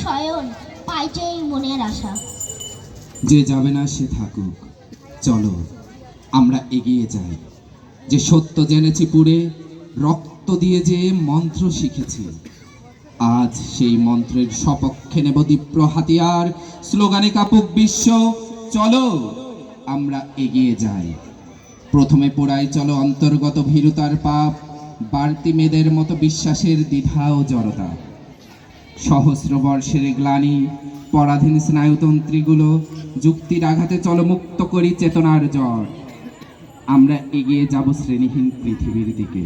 শয়ন পাইটেই মনের আশা। যে যাবে না সে থাকুক, চলো আমরা এগিয়ে যাই। যে সত্য জেনেছি পুরে, রক্ত দিয়ে যে মন্ত্র শিখেছি, আজ সেই মন্ত্রের সপক্ষে নেব দীপ্র হাতিয়ার। স্লোগানে কাপুক বিশ্ব, চলো আমরা এগিয়ে যাই। প্রথমে পোড়াই চলো অন্তর্গত ভীরুতার পাপ, বাড়তি মেয়েদের মতো বিশ্বাসের দ্বিধা ও জড়তা। সহস্র বর্ষের গ্লানি, পরাধীন স্নায়ুতন্ত্রীগুলো যুক্তির আঘাতে চলো মুক্ত করি চেতনার জ্বর। আমরা এগিয়ে যাব শ্রেণীহীন পৃথিবীর দিকে।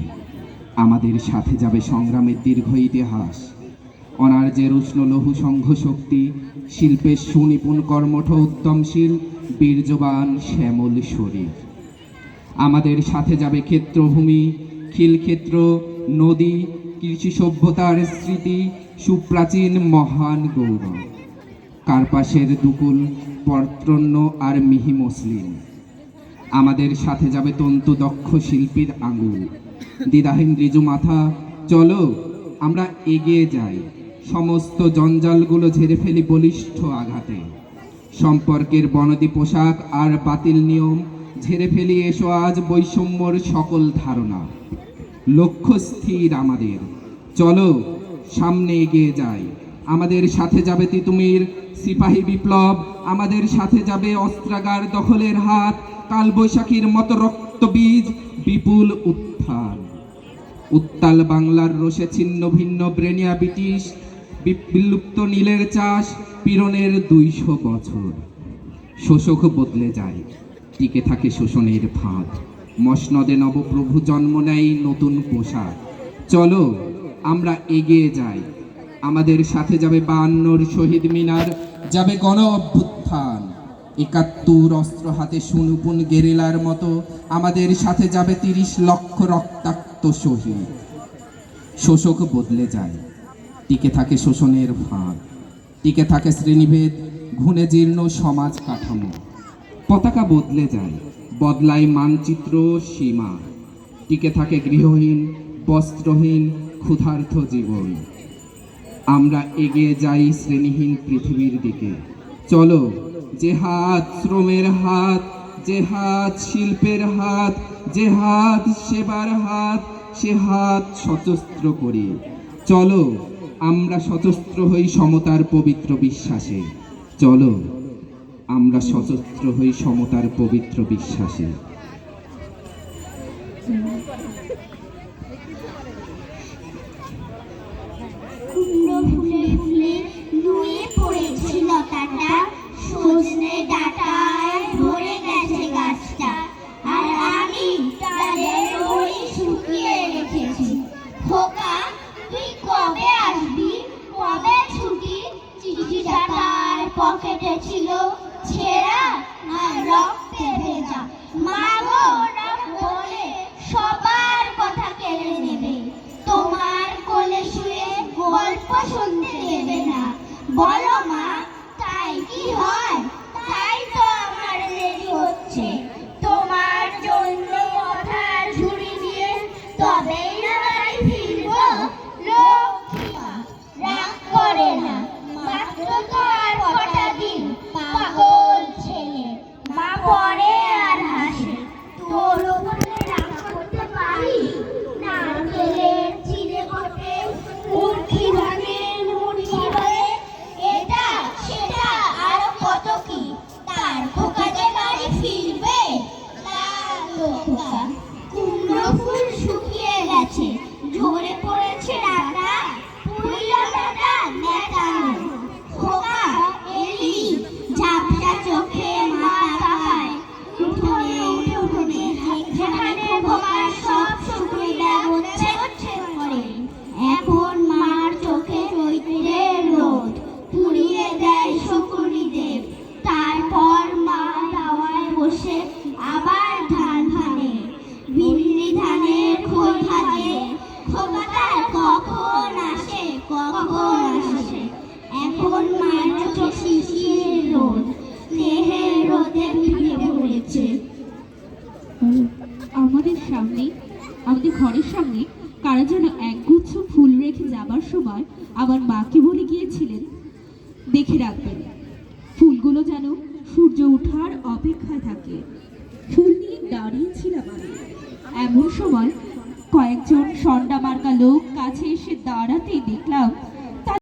আমাদের সাথে যাবে সংগ্রামের দীর্ঘ ইতিহাস, অনার্যের উষ্ণ লৌহ সংঘ শক্তি, শিল্পের সুনিপুণ কর্মঠ উদ্যমশীল বীর্যবান শ্যামল শরীর। আমাদের সাথে যাবে ক্ষেত্রভূমি, খিলক্ষেত্র, নদী, কৃষি সভ্যতার স্মৃতি, সুপ্রাচীন মহান গৌরব। কার্পাসের দুকুল, পর্তন্য আর মিহি মসলিন। আমাদের সাথে যাবে তন্তু দক্ষ শিল্পীর আঙুল, দ্বিধাহীন ঋজু মাথা। চলো আমরা এগিয়ে যাই, সমস্ত জঞ্জালগুলো ঝেড়ে ফেলি বলিষ্ঠ আঘাতে। সম্পর্কের বনদী পোশাক আর বাতিল নিয়ম ঝেড়ে ফেলি এসো আজ বৈষম্যর সকল ধারণা। লক্ষ্য স্থির আমাদের, চলো সামনে এগিয়ে যাই। আমাদের সাথে যাবে তিতুমির সিপাহী বিপ্লব, আমাদের সাথে যাবে অস্ত্রাগার দখলের হাত, কালবৈশাখীর মতো রক্তবীজ বিপুল উত্থান। উত্তাল বাংলার রোষে ছিন্ন ভিন্ন ব্রেনিয়া ব্রিটিশ, বিলুপ্ত নীলের চাষ, পীড়নের 200 বছর। শোষক বদলে যায়, টিকে থাকে শোষণের ফাঁদ। মসনদে নবপ্রভু জন্ম নেয় নতুন পোশাক। চলো আমরা এগিয়ে যাই। আমাদের সাথে যাবে 52 শহীদ মিনার, যাবে গণ অভ্যুত্থান। 71 অস্ত্র হাতে সুনিপুণ গেরিলার মতো আমাদের সাথে যাবে 30 লক্ষ রক্তাক্ত শহীদ। শোষক বদলে যায়, টিকে থাকে শোষণের ফাঁদ, টিকে থাকে শ্রেণীভেদ, ঘুণে জীর্ণ সমাজ কাঠামো। পতাকা বদলে যায়, বদলায় মানচিত্র সীমা, টিকে থাকে গৃহহীন, বস্ত্রহীন, ক্ষুধার্ত জীবন। আমরা এগিয়ে যাই শ্রেণীহীন পৃথিবীর দিকে। চলো, যে হাত শ্রমের হাত, যে হাত শিল্পের হাত, যে হাত সেবার হাত, সে হাত সশস্ত্র করি। চলো আমরা সশস্ত্র হই সমতার পবিত্র বিশ্বাসে। চলো আমরা সশস্ত্র হই সমতার পবিত্র বিশ্বাসে। কুমড়ো ফুলে ফুলে নুয়ে পড়েছে লতাটা, সজনে ডাঁটায় ভরে গেছে গাছটা, আর আমি তাদের দড়ি শুকিয়ে রেখেছি। খোকা তুই কবে আসবি, কবে ছুটি? চিঠিটা তার পকেটে ছিল ছেঁড়া আর রক্তে ভেজা। মা গো ওরা বলে সবার কথা কেড়ে নেবে, তোমার কোলে শুয়ে গল্প শুনতে দেবে না। বলো মা তাই কি হয়? তাই তো আমার দেরি হচ্ছে, তোমার জন্য কথার ঝুড়ি নিয়ে তবেই না বাড়ি ফিরবো। লক্ষ্মী মা রাগ করে না, মাত্র তো আর কটা দিন, পাগল ছেলে। মা পড়ে আর হাসে, তোর উপরে রাগ করতে পারি? নারকেলের চিড়ে ঘটে মুরগি ভাঙে মুরগি হয়ে, এটা সেটা আরো কত কি, তার খোকা যে বাড়ি ফিরবে। খোকা কুমড়ো ফুল শুকিয়ে গেছে, ঝরে পড়েছে ডাটা, পুইলা ডাটা নেতানো। খোকা এলি, ঝাপসা চোখে মা তাকায়, উঠোনে উঠোনে যেখানে খোকার সব শুকিয়ে দেয় হচ্ছে করে। এখন মার চোখে চৈত্রের রোদ পুড়িয়ে দেয় শকুনি দেব। তারপর মা দাওয়ায় বসে আবার ধান ভানে, বিন্নি ধানের খোল ভাজে। খোকাটা কখন আসে, কখন আসে? এখন মার চোখে শিশিরের রোদ, স্নেহের রোদে ভিড়ে পড়েছে। আমাদের সামনে, আমাদের ঘরের সামনে কারা যেন একগুচ্ছ ফুল রেখে যাবার সময় আমার মাকে বলে গিয়েছিলেন, দেখে রাখবেন ফুলগুলো যেন সূর্য ওঠার অপেক্ষায় থাকে। ফুল নিয়ে দাঁড়িয়েছিলাম আমি, এমন সময় কয়েকজন সন্ডা মার্কা লোক কাছে এসে দাঁড়াতেই দেখলাম